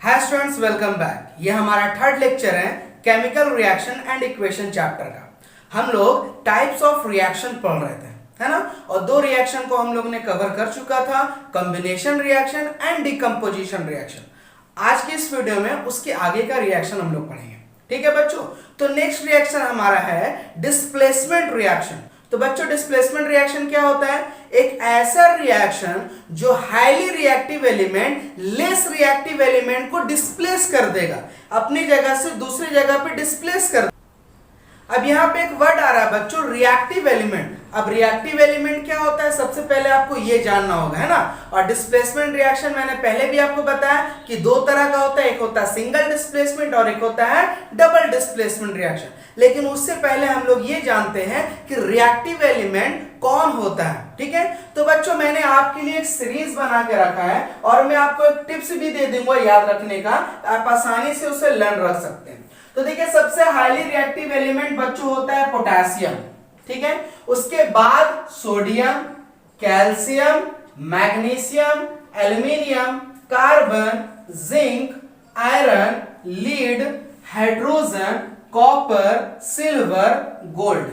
Hi students, welcome back. ये हमारा third lecture है chemical reaction and equation chapter का। हम लोग टाइप्स ऑफ रिएक्शन पढ़ रहे थे, है ना। और दो रिएक्शन को हम लोग ने कवर कर चुका था, combination reaction and decomposition reaction. आज की इस वीडियो में उसके आगे का रिएक्शन हम लोग पढ़ेंगे, ठीक है बच्चों। तो नेक्स्ट रिएक्शन हमारा है डिस्प्लेसमेंट रिएक्शन। तो बच्चों, डिस्प्लेसमेंट रिएक्शन क्या होता है? एक ऐसा रिएक्शन जो highly reactive element less reactive element को डिस्प्लेस कर देगा, अपनी जगह से दूसरी जगह पे डिस्प्लेस कर। अब यहाँ पे एक वर्ड आ रहा है बच्चों, रिएक्टिव एलिमेंट। अब रिएक्टिव एलिमेंट क्या होता है, सबसे पहले आपको ये जानना होगा, है ना। और डिस्प्लेसमेंट रिएक्शन मैंने पहले भी आपको बताया कि दो तरह का होता है, एक होता है सिंगल डिस्प्लेसमेंट और एक होता है डबल डिस्प्लेसमेंट रिएक्शन। लेकिन उससे पहले हम लोग ये जानते हैं कि रिएक्टिव एलिमेंट कौन होता है, ठीक है। तो बच्चों, मैंने आपके लिए एक सीरीज बना के रखा है और मैं आपको एक टिप्स भी दे दूंगा याद रखने का, आप आसानी से उसे लर्न रख सकते हैं। तो देखिए, सबसे हाईली रिएक्टिव एलिमेंट बच्चों होता है पोटेशियम, ठीक है। उसके बाद sodium, calcium, magnesium, aluminium, carbon, zinc, iron, lead, hydrogen, copper, silver, gold.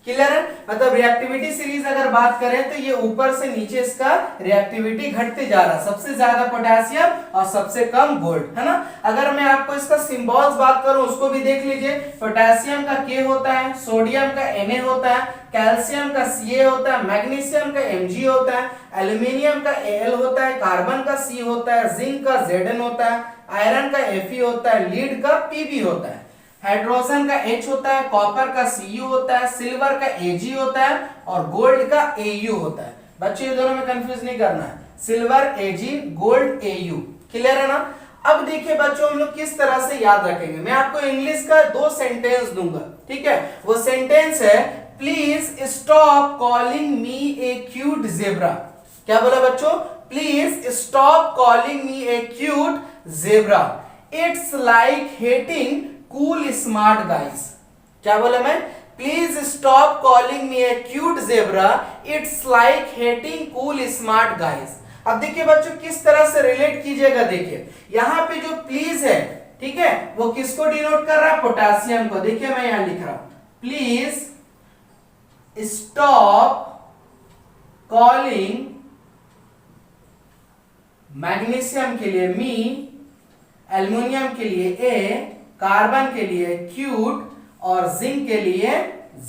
Clear है? मतलब रिएक्टिविटी सीरीज अगर बात करें तो ये ऊपर से नीचे इसका रिएक्टिविटी घटते जा रहा है, सबसे ज्यादा पोटेशियम और सबसे कम गोल्ड, है ना। अगर मैं आपको इसका सिंबल्स बात करूं उसको भी देख लीजिए। पोटेशियम का K होता है, सोडियम का Na होता है, कैल्शियम का Ca होता है, मैग्नीशियम का Mg होता है, एल्यूमिनियम का Al होता है, कार्बन का C होता है, जिंक का Zn होता है, आयरन का Fe होता है, लीड का Pb होता है, हाइड्रोजन का H होता है, कॉपर का Cu होता है, सिल्वर का Ag होता है और गोल्ड का Au होता है। बच्चों, ये दोनों में कंफ्यूज नहीं करना है, silver Ag, gold Au। Clear है ना। अब देखिए बच्चों, हम लोग किस तरह से याद रखेंगे। मैं आपको इंग्लिश का दो सेंटेंस दूंगा, ठीक है। वो सेंटेंस है, please stop calling me A cute zebra. क्या बोला बच्चों? Please stop calling me A cute zebra, it's like hating cool smart guys. क्या बोला मैं? Please stop calling me A cute zebra, it's like hating cool smart guys. अब देखिए बच्चों, किस तरह से रिलेट कीजिएगा। देखिए यहां पे जो प्लीज है, ठीक है, वो किसको डिनोट कर रहा है? पोटेशियम को। देखिए मैं यहां लिख रहा हूं, प्लीज स्टॉप कॉलिंग, मैग्नीशियम के लिए मी, एल्युमिनियम के लिए ए, कार्बन के लिए क्यूट और जिंक के लिए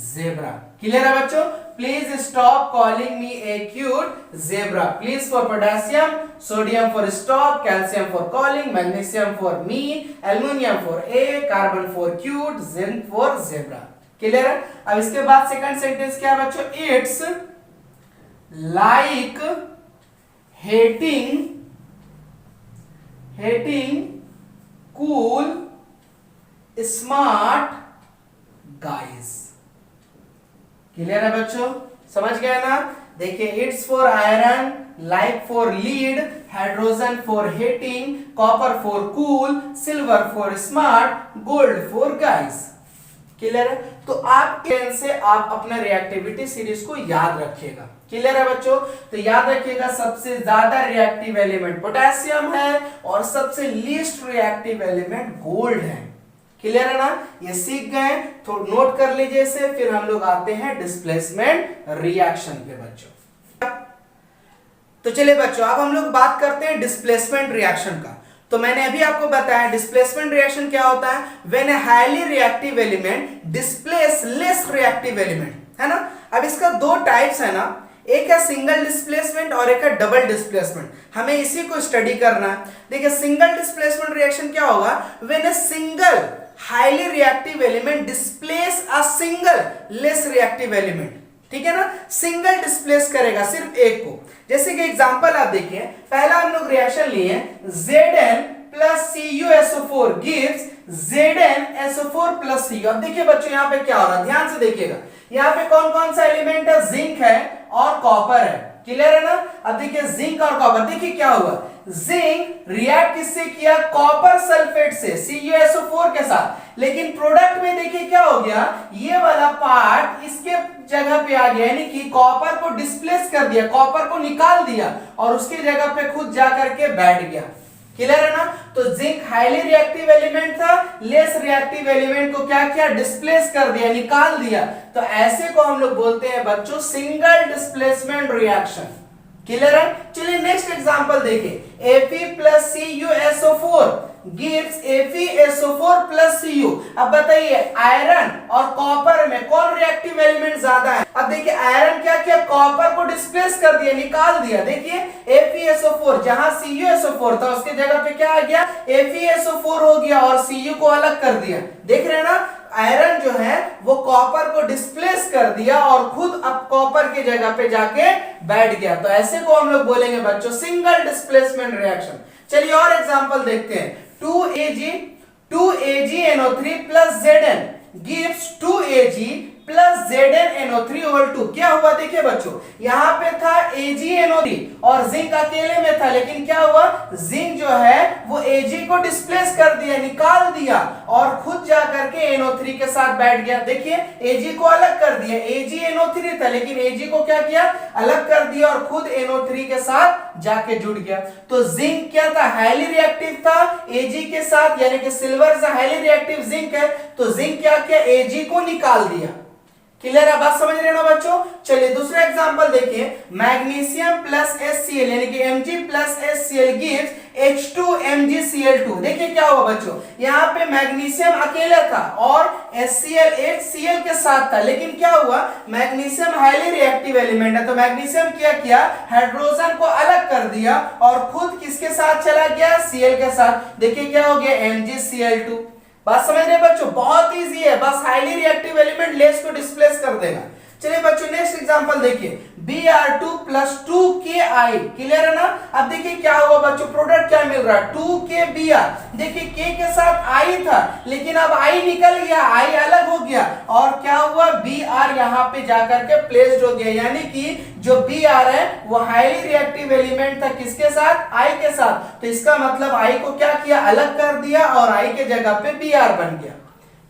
जेब्रा। क्लियर है बच्चों? Please stop calling me A cute zebra. Please for potassium, sodium for stop, calcium for calling, magnesium for me, aluminium for a, carbon for cute, zinc for zebra. Clear है? अब इसके बाद second sentence क्या है बच्चों? It's like hating cool smart guys. Clear है बच्चों? समझ गए ना। देखिए, it's for iron, like for lead, hydrogen for heating, copper for cool, silver for smart, gold for guys. Clear है? तो आप से आप अपना रिएक्टिविटी सीरीज को याद रखिएगा। क्लियर है बच्चों? तो याद रखिएगा, सबसे ज्यादा रिएक्टिव एलिमेंट पोटेशियम है और सबसे लीस्ट रिएक्टिव एलिमेंट गोल्ड है। क्लियर है ना। ये सीख गए तो नोट कर लीजिए इसे। फिर हम लोग आते हैं डिस्प्लेसमेंट रिएक्शन पे बच्चों। तो चलिए बच्चों, अब हम लोग बात करते हैं डिस्प्लेसमेंट रिएक्शन का। तो मैंने अभी आपको बताया डिस्प्लेसमेंट रिएक्शन क्या होता है, when a highly reactive element displace less reactive element, है ना। अब इसका दो टाइप्स है ना, एक है सिंगल डिस्प्लेसमेंट और एक है डबल डिस्प्लेसमेंट। हमें इसी को स्टडी करना है। देखिए, सिंगल डिस्प्लेसमेंट रिएक्शन क्या होगा, when a single highly reactive element displace a single less reactive element, ठीक है ना। सिंगल डिस्प्लेस करेगा सिर्फ एक को। जैसे कि एग्जांपल आप देखिए, पहला हम लोग रिएक्शन लिए Zn plus CuSO4 gives ZnSO4 plus Cu। अब देखिए बच्चों, यहाँ पे क्या हो रहा है, ध्यान से देखिएगा। यहाँ पे कौन कौन सा एलिमेंट है? जिंक है और कॉपर है। क्लियर है ना। अब देखिए, जिंक और कॉपर, देखिए क्या हुआ, जिंक रिएक्ट किससे किया? कॉपर सल्फेट से, CuSO4 के साथ। लेकिन प्रोडक्ट में देखिए क्या हो गया, ये वाला पार्ट इसके जगह पे आ गया, यानी कि कॉपर को डिस्प्लेस कर दिया, कॉपर को निकाल दिया और उसकी जगह पे खुद जाकर के बैठ गया। क्लियर है ना। तो जिंक हाईली रिएक्टिव एलिमेंट था, लेस रिएक्टिव एलिमेंट को क्या किया, डिस्प्लेस कर दिया, निकाल दिया। तो ऐसे को हम लोग बोलते हैं बच्चों सिंगल डिस्प्लेसमेंट रिएक्शन। क्लियर है? चलिए नेक्स्ट एग्जांपल देखिए, Fe+CuSO4 gives FeSO4 plus Cu। अब बताइए आयरन और कॉपर में कौन रिएक्टिव एलिमेंट ज्यादा है? अब देखिए आयरन क्या किया, कॉपर को डिस्प्लेस कर दिया, निकाल दिया। देखिए FeSO4 जहां CuSO4 था उसके जगह पे क्या आ गया, FeSO4 हो गया और Cu को अलग कर दिया। देख रहे हैं ना, आयरन जो है वो कॉपर को डिस्प्लेस कर दिया और खुद अब कॉपर की जगह पे जाके बैठ गया। तो ऐसे को हम लोग बोलेंगे बच्चों सिंगल डिस्प्लेसमेंट रिएक्शन। चलिए और एग्जांपल देखते हैं, 2AgNO3 plus Zn gives 2Ag plus ZnNO3 over 2। क्या हुआ देखिए बच्चों, यहां पे था AgNO3 और जिंक अकेले में था, लेकिन क्या हुआ, जिंक जो है वो Ag को डिस्प्लेस कर दिया, निकाल दिया और खुद जा करके NO3 के साथ बैठ गया। देखिए Ag को अलग कर दिया, AgNO3 था लेकिन Ag को क्या किया, अलग कर दिया और खुद NO3 के साथ जाके जुड़ गया। तो जिंक क्या था, हाईली रिएक्टिव था Ag के साथ, यानी कि सिल्वर से हाईली रिएक्टिव जिंक है, तो जिंक क्या किया, Ag को निकाल दिया। क्लियर है, बात समझ रहे हो ना बच्चों? चलिए दूसरा एग्जांपल देखिए, मैग्नीशियम प्लस HCl यानी कि Mg plus HCl gives H2MgCl2। देखिए क्या हुआ बच्चों, यहाँ पे मैग्नीशियम अकेला था और HCl के साथ था, लेकिन क्या हुआ, मैग्नीशियम हाईली रिएक्टिव एलिमेंट है, तो मैग्नीशियम क्या किया, हाइड्रोजन को अलग कर दिया और खुद किसके साथ चला गया, Cl के साथ। देखिए क्या हो गया, MgCl2। बात समझ रहे बच्चों, बहुत इजी है, बस हाईली रिएक्टिव एलिमेंट लेस को डिस्प्लेस कर देगा। चलिए बच्चों नेक्स्ट एग्जांपल देखिए, Br2 plus 2Ki। क्लियर है ना? अब देखिए क्या हुआ बच्चों, प्रोडक्ट क्या मिल रहा है, 2KBr। देखिए K के साथ I था लेकिन अब I निकल गया, I अलग हो गया और क्या हुआ, Br यहाँ पे जाकर के प्लेस्ड हो गया, यानी कि जो Br है वो हाईली रिएक्टिव एलिमेंट था किसके साथ, I के साथ। तो इसका मतलब I को क्या किया, अलग कर दिया और I के जगह पे Br बन गया।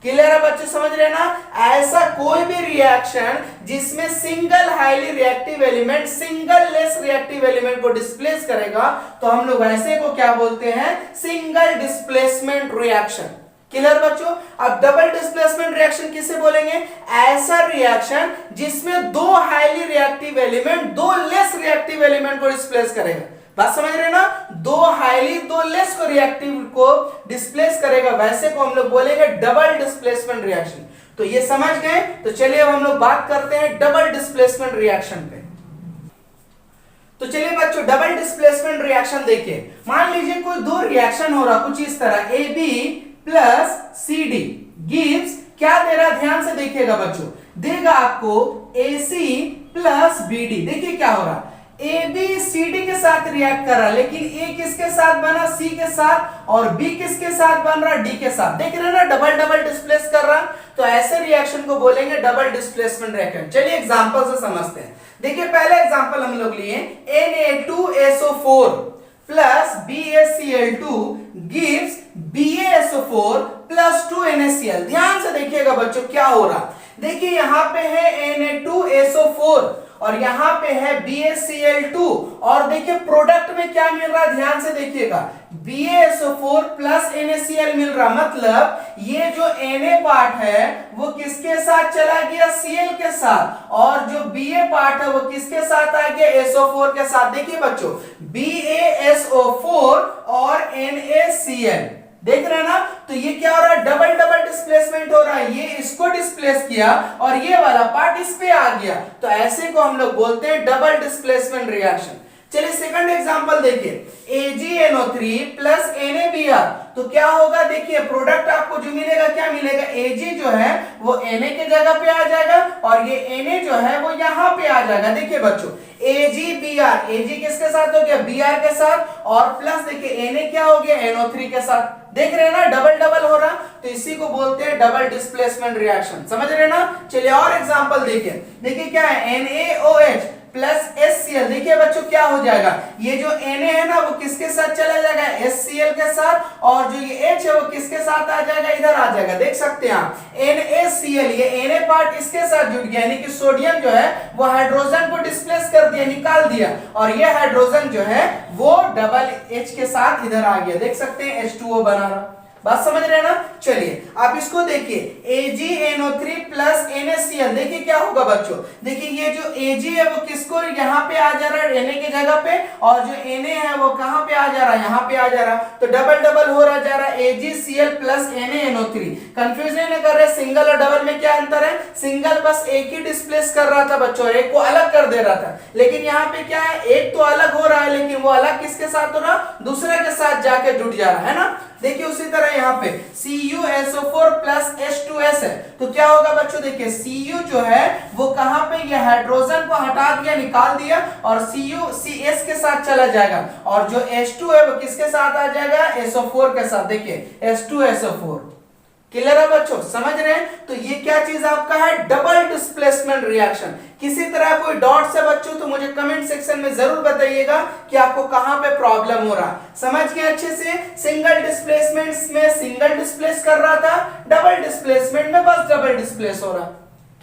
क्लियर है बच्चे, समझ रहे ना? ऐसा कोई भी रिएक्शन जिसमें single highly reactive element single less reactive element को डिस्प्लेस करेगा तो हम लोग ऐसे को क्या बोलते हैं, सिंगल डिस्प्लेसमेंट रिएक्शन। क्लियर बच्चों? अब डबल डिस्प्लेसमेंट रिएक्शन किसे बोलेंगे, ऐसा रिएक्शन जिसमें दो हाईली रिएक्टिव एलिमेंट दो लेस रिएक्टिव एलिमेंट को डिस्प्लेस करेगा। बात समझ रहे ना, दो हाईली दो लेस को रिएक्टिव को डिस्प्लेस करेगा, वैसे को हम लोग बोलेंगे डबल डिस्प्लेसमेंट रिएक्शन। तो ये समझ गए? तो चलिए अब हम लोग बात करते हैं डबल डिस्प्लेसमेंट रिएक्शन पे। तो चलिए बच्चों डबल डिस्प्लेसमेंट रिएक्शन देखिए, मान लीजिए कोई दो रिएक्शन हो रहा कुछ इस तरह, AB प्लस CD गिव्स, क्या दे रहा, ध्यान से देखिएगा बच्चों, देगा आपको AC प्लस BD। देखिए क्या हो रहा, AB CD के साथ रिएक्ट कर रहा, लेकिन A किसके साथ बना, C के साथ, और B किसके साथ बन रहा, D के साथ। देख रहे हैं ना, डबल डबल डिस्प्लेस कर रहा, तो ऐसे रिएक्शन को बोलेंगे डबल डिस्प्लेसमेंट रिएक्शन। चलिए एग्जांपल से समझते हैं। देखिए पहले एग्जांपल हम लोग लिए, Na2SO4 plus BaCl2 gives BaSO4 plus 2NaCl। ध्यान से देखिएगा बच्चों क्या हो रहा, देखिए यहां पे है Na2SO4 और यहां पे है BaCl2 और देखिए प्रोडक्ट में क्या मिल रहा है, ध्यान से देखिएगा, BaSO4 प्लस NaCl मिल रहा, मतलब ये जो Na पार्ट है वो किसके साथ चला गया, Cl के साथ, और जो Ba पार्ट है वो किसके साथ आ गया, SO4 के साथ। देखिए बच्चों BaSO4 और NaCl, देख रहे हैं ना, तो ये क्या हो रहा है, डबल डबल डिस्प्लेसमेंट हो रहा है, ये इसको डिस्प्लेस किया और ये वाला पार्ट इस पे आ गया, तो ऐसे को हम लोग बोलते हैं डबल डिस्प्लेसमेंट रिएक्शन। चलिए सेकंड एग्जांपल देखिए, AgNO3 प्लस NaBr, तो क्या होगा, देखिए प्रोडक्ट आपको जो मिलेगा क्या मिलेगा, Ag जो है वो Na के जगह पे आ जाएगा और ये Na जो है वो यहाँ पे आ जाएगा। देखिए बच्चों AgBr, Ag किसके साथ हो गया, Br के साथ, और प्लस देखिए Na क्या हो गया, NO3 के साथ। देख रहे हैं ना, डबल डबल हो रहा, तो इसी को बोलते हैं डबल डिस्प्लेसमेंट रिएक्शन। समझ रहे हैं ना? चलिए और एग्जांपल देखिए, देखिए क्या है, NaOH प्लस HCl। देखिए बच्चों क्या हो जाएगा, ये जो Na है ना वो किसके साथ चला जाएगा, HCl के साथ, और जो ये H है वो किसके साथ आ जाएगा, इधर आ जाएगा, देख सकते हैं आप, NaCl NaCl, ये Na पार्ट इसके साथ जुड़ गया, यानी कि सोडियम जो है वो हाइड्रोजन को डिस्प्लेस कर दिया, निकाल दिया, और ये हाइड्रोजन जो है वो डबल H के साथ इधर आ गया, देख सकते हैं H2O बना रहा। बात समझ रहे हैं ना? चलिए आप इसको देखिए, AgNO3 प्लस NaCl, देखिए क्या होगा बच्चों, देखिए ये जो Ag है वो किसको यहाँ पे आ जा रहा है Na की जगह पे, और जो Na है वो कहाँ पे आ जा रहा है, यहाँ पे आ जा रहा है, तो डबल डबल हो रहा जा रहा है AgCl प्लस NaNO3। कंफ्यूजन नहीं कर रहे, सिंगल और डबल में क्या अंतर है, सिंगल बस एक ही डिस्प्लेस कर रहा था बच्चों, एक को अलग कर दे रहा था, लेकिन यहाँ पे क्या है, एक तो अलग हो रहा है, लेकिन वो अलग किसके साथ हो रहा, दूसरे के साथ जाके जुड़ जा रहा है ना। देखिए उसी तरह यहाँ पे CuSO4 प्लस H2S है, तो क्या होगा बच्चों, देखिए Cu जो है वो कहां पे, ये हाइड्रोजन को हटा दिया, निकाल दिया, और CuCS के साथ चला जाएगा, और जो H2 है वो किसके साथ आ जाएगा, SO4 के साथ, देखिए H2SO4। क्लियर है बच्चों, समझ रहे हैं? तो ये क्या चीज आपका है, डबल डिस्प्लेसमेंट रिएक्शन। किसी तरह कोई डॉट्स है बच्चों तो मुझे कमेंट सेक्शन में जरूर बताइएगा कि आपको कहां पे प्रॉब्लम हो रहा। समझ गए अच्छे से? सिंगल डिस्प्लेसमेंट में सिंगल डिस्प्लेस कर रहा था, डबल डिस्प्लेसमेंट में बस डबल डिस्प्लेस हो रहा।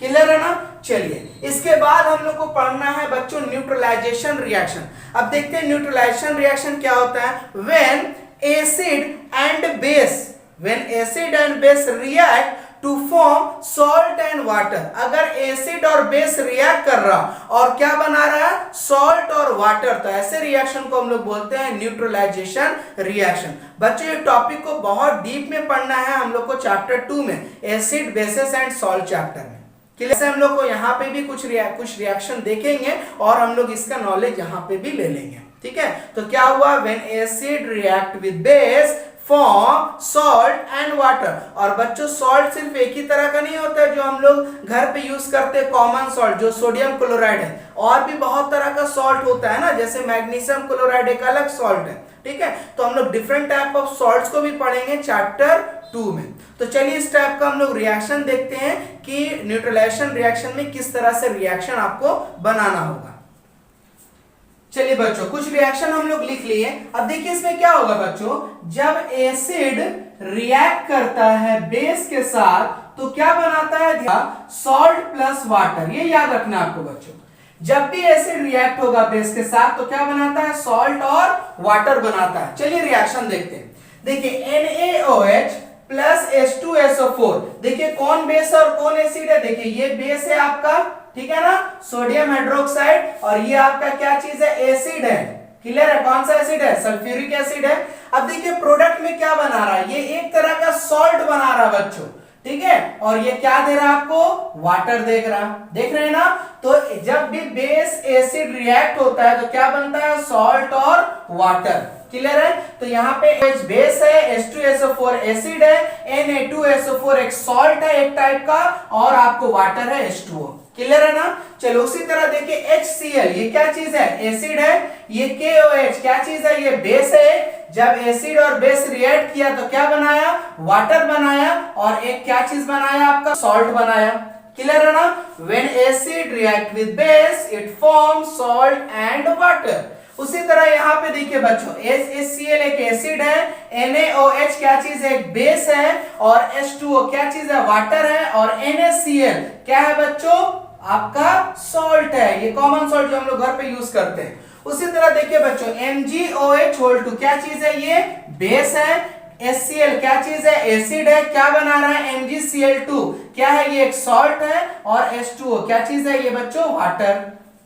क्लियर है ना? चलिए इसके बाद हम लोग को पढ़ना है बच्चों न्यूट्रलाइजेशन रिएक्शन। अब देखते हैं न्यूट्रलाइजेशन रिएक्शन क्या होता है। When acid and base, when acid and base react to form salt and water, अगर एसिड और बेस रिएक्ट कर रहा और क्या बना रहा है, सॉल्ट और वाटर, तो ऐसे रिएक्शन को हम लोग बोलते हैं न्यूट्रलाइजेशन रिएक्शन। बच्चों ये टॉपिक को बहुत डीप में पढ़ना है हम लोग को चैप्टर 2 में, acid basis and salt chapter में। जैसे हम लोग को यहाँ पे भी कुछ रिएक्शन देखेंगे और हम लोग इसका नॉलेज यहाँ पे भी ले लेंगे, ठीक है। तो क्या हुआ, when acid react with base form salt and water. और बच्चों सॉल्ट सिर्फ एक ही तरह का नहीं होता है जो हम लोग घर पे यूज करते हैं, कॉमन सॉल्ट जो सोडियम क्लोराइड है, और भी बहुत तरह का सॉल्ट होता है ना, जैसे मैग्नीशियम क्लोराइड एक अलग सॉल्ट है, ठीक है। तो हम लोग डिफरेंट टाइप ऑफ सॉल्ट्स को भी पढ़ेंगे चैप्टर 2 में। तो चलिए इस टाइप का हम लोग रिएक्शन देखते हैं कि न्यूट्रलाइजेशन रिएक्शन में किस तरह से रिएक्शन आपको बनाना होगा। चलिए बच्चों कुछ रिएक्शन हम लोग लिख लिए। अब देखिए इसमें क्या होगा बच्चों, जब एसिड रिएक्ट करता है बेस के साथ तो क्या बनाता है, सॉल्ट प्लस वाटर। ये याद रखना आपको बच्चों, जब भी एसिड रिएक्ट होगा बेस के साथ तो क्या बनाता है, सॉल्ट और वाटर बनाता है। चलिए रिएक्शन देखते हैं। देखिए NaOH प्लस H2SO4, देखिए कौन बेस और कौन एसिड है, देखिए ये बेस है आपका, ठीक है ना, सोडियम हाइड्रोक्साइड, और ये आपका क्या चीज है, एसिड है। क्लियर है, कौन सा एसिड है, सल्फ्यूरिक एसिड है। अब देखिए प्रोडक्ट में क्या बना रहा है, ये एक तरह का सॉल्ट बना रहा है बच्चों, ठीक है, और ये क्या दे रहा है आपको, वाटर देख रहे हैं ना। तो जब भी बेस एसिड रिएक्ट होता है तो क्या बनता है, सॉल्ट और वाटर। क्लियर है? तो यहाँ पे H बेस है, H2SO4 एसिड है, Na2SO4 एक सॉल्ट है एक टाइप का, और आपको वाटर है H2O। क्लियर है ना? चलो उसी तरह देखिए HCl, ये क्या चीज है, एसिड है। ये KOH क्या चीज है, ये बेस है। जब एसिड और बेस रिएक्ट किया तो क्या बनाया, वाटर बनाया, और एक क्या चीज बनाया आपका, सॉल्ट बनाया। क्लियर है ना? When acid react with base it forms salt and water। उसी तरह यहाँ पे देखिए बच्चों HCl एक एसिड है, NaOH क्या चीज है, एक बेस है, और H2O क्या चीज है, वाटर है, और NaCl क्या है बच्चों, आपका सॉल्ट है। ये कॉमन सॉल्ट जो हम लोग घर पे यूज करते हैं। उसी तरह देखिए बच्चों MgOH2 क्या चीज है, ये बेस है। HCl क्या चीज है, एसिड है। क्या बना रहा है, MgCl2 क्या है, ये एक सॉल्ट है, और H2O क्या चीज है, ये बच्चों वाटर।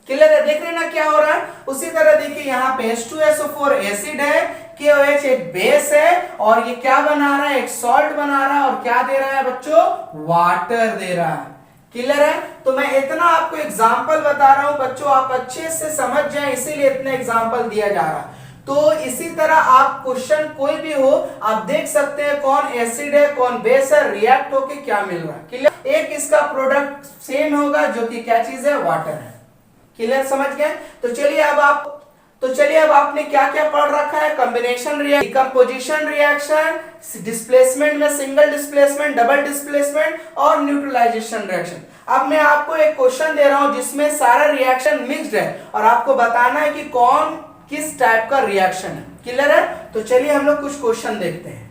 क्लियर है, देख रहे ना क्या हो रहा है। उसी तरह देखिए यहाँ पे H2SO4 एसिड है, KOH एक बेस है, और ये क्या बना रहा है, एक सॉल्ट बना रहा है, और क्या दे रहा है बच्चों, वाटर दे रहा है। क्लियर है? तो मैं इतना आपको एग्जांपल बता रहा हूं बच्चों, आप अच्छे से समझ जाएं, इसीलिए इतना एग्जांपल दिया जा रहा है। तो इसी तरह आप क्वेश्चन कोई भी हो आप देख सकते हैं कौन एसिड है कौन बेस है, रिएक्ट होके क्या मिल रहा है। क्लियर? एक इसका प्रोडक्ट सेम होगा जो कि क्या चीज है, वाटर है। क्लियर, समझ गए? तो चलिए अब आपने क्या क्या पढ़ रखा है, combination reaction, decomposition reaction, displacement में सिंगल डिस्प्लेसमेंट, डबल डिस्प्लेसमेंट, और न्यूट्रलाइजेशन रिएक्शन। अब मैं आपको एक क्वेश्चन दे रहा हूं जिसमें सारा रिएक्शन मिक्स्ड है, और आपको बताना है कि कौन किस टाइप का रिएक्शन है। क्लियर है? तो चलिए हम लोग कुछ क्वेश्चन देखते हैं।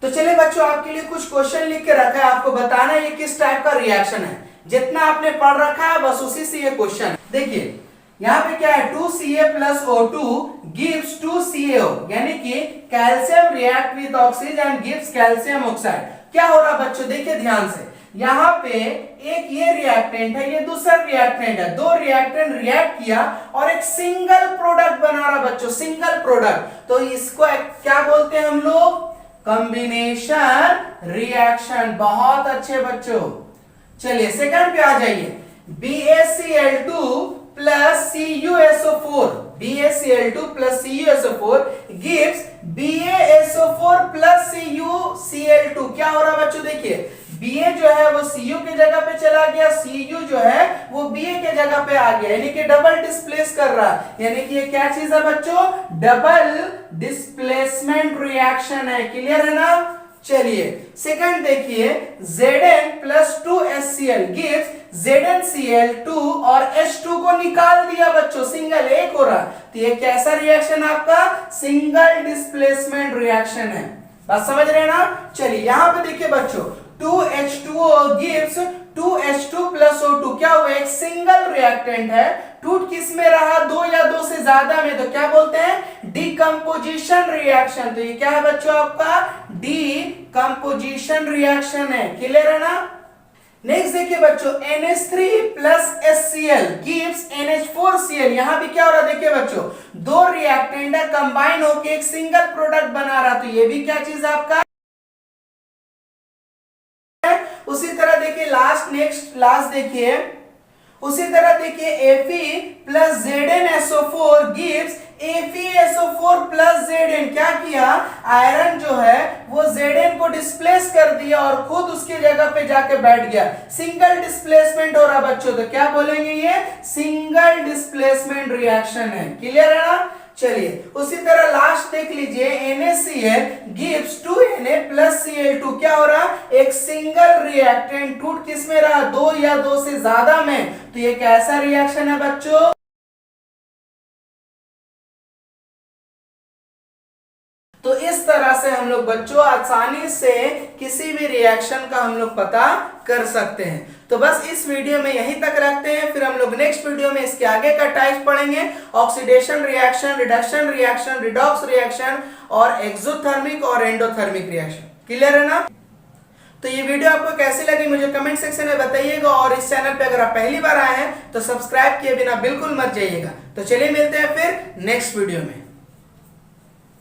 तो चलिए बच्चों, आपके लिए कुछ क्वेश्चन लिख के रखा है, आपको बताना है ये किस टाइप का रिएक्शन है। जितना आपने पढ़ रखा है बस उसी से ये क्वेश्चन है। देखिए यहाँ पे क्या है, 2Ca plus O2 gives 2CaO, यानी कि calcium react with oxygen and gives calcium oxide. क्या हो रहा बच्चों, देखिए ध्यान से, यहाँ पे एक ये रिएक्टेंट है, ये दूसरा रिएक्टेंट है, दो रिएक्टेंट रिएक्ट किया और एक सिंगल प्रोडक्ट बना रहा बच्चों, सिंगल प्रोडक्ट। तो इसको क्या बोलते हैं हम लोग, कॉम्बिनेशन रिएक्शन। बहुत अच्छे बच्चों, चलिए सेकंड पे आ जाइए। BaCl2 plus CuSO4, BaCl2 plus CuSO4 gives BaSO4 plus CuCl2। क्या हो रहा बच्चों, देखिए Ba जो है वो Cu के जगह पे चला गया, Cu जो है वो Ba के जगह पे आ गया, यानी कि डबल डिस्प्लेस कर रहा है। यानी कि ये क्या चीज है बच्चों, डबल डिस्प्लेसमेंट रिएक्शन है। क्लियर है ना। चलिए सेकंड देखिए, Zn plus 2HCl gives ZnCl2 और H2 को निकाल दिया बच्चों, सिंगल एक हो रहा। तो ये कैसा रिएक्शन आपका, सिंगल डिस्प्लेसमेंट रिएक्शन है। बात समझ रहे हैं ना। चलिए यहां पे देखिए बच्चों, 2H2O gives 2H2 plus O2। क्या हुआ, एक सिंगल रिएक्टेंट है, टूट किस में रहा, दो या दो से ज्यादा में, तो क्या बोलते हैं, डीकंपोजिशन रिएक्शन। तो ये क्या है बच्चों आपका, डीकंपोजिशन रिएक्शन है। क्लियर है ना। नेक्स्ट देखिए बच्चों, NH3 plus HCl gives NH4Cl। यहां भी क्या हो रहा है, देखिए बच्चों, दो रिएक्टेंट है, कंबाइन होकर एक सिंगल प्रोडक्ट बना रहा। तो ये भी क्या चीज है आपका। उसी तरह देखिए लास्ट देखिए, उसी तरह देखिए Fe plus ZnSO4 gives AfeSO4 plus Zn। क्या किया, आयरन जो है वो Zn को डिस्प्लेस कर दिया और खुद उसकी जगह पे जाके बैठ गया, सिंगल डिस्प्लेसमेंट हो रहा बच्चों। तो क्या बोलेंगे, ये सिंगल डिस्प्लेसमेंट रिएक्शन है। क्लियर है ना। चलिए उसी तरह लास्ट देख लीजिए, NaCl gives 2Na plus Cl2। क्या हो रहा, एक सिंगल रिएक्टेंट टूट किस में रहा, दो या दो से ज्यादा में। तो ये कैसा रिएक्शन है बच्चों। तो इस तरह से हम लोग बच्चों आसानी से किसी भी रिएक्शन का हम लोग पता कर सकते हैं। तो बस इस वीडियो में यहीं तक रखते हैं, फिर हम लोग नेक्स्ट वीडियो में इसके आगे का टाइप्स पढ़ेंगे, oxidation reaction, reduction reaction, redox reaction और एक्सोथर्मिक और एंडोथर्मिक रिएक्शन। क्लियर है ना। तो ये वीडियो आपको कैसी लगी मुझे कमेंट सेक्शन में बताइएगा, और इस चैनल पे अगर आप पहली बार आए हैं तो सब्सक्राइब किए बिना बिल्कुल मत जाइएगा। तो चलिए मिलते हैं फिर नेक्स्ट वीडियो में।